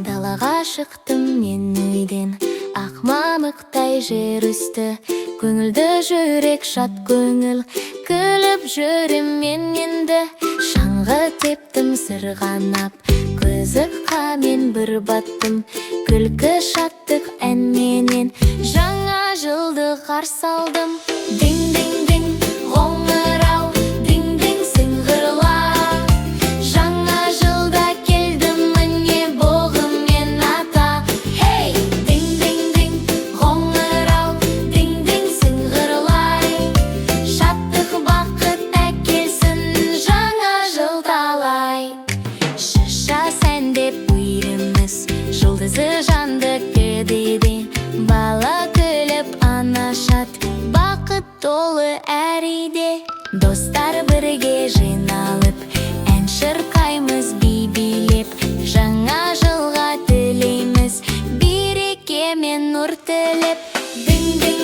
Далаға шықтым мен үйден, ақ мамықтай жер үсті. Көңілді жүрек шат көңіл, күліп жүрем мен енді. Шаңғы тептім сырғанап, қызыққа мен бір баттым. Күлкі шаттық әнменен жаңа жылды қарсы алдым. Дing-ding-ding, қоңырау, дing-ding сыңғырла. Жаңа жылда келдім міне боғымен ата. Hey! Дing-ding-ding, қоңырау, дing-ding сыңғырлай. Шаттық бақыт әкелсін жаңа жыл талай. Шыша сәндеп үйіріміз, жұлдызы жанды кедейден. Бала күліп ана шат, бақыт толы әр үйде. Достар бірге жиналып, ән шырқаймыз би билеп. Жаңа жылға тілейміз, береке мен нұр тілеп. Дing-ding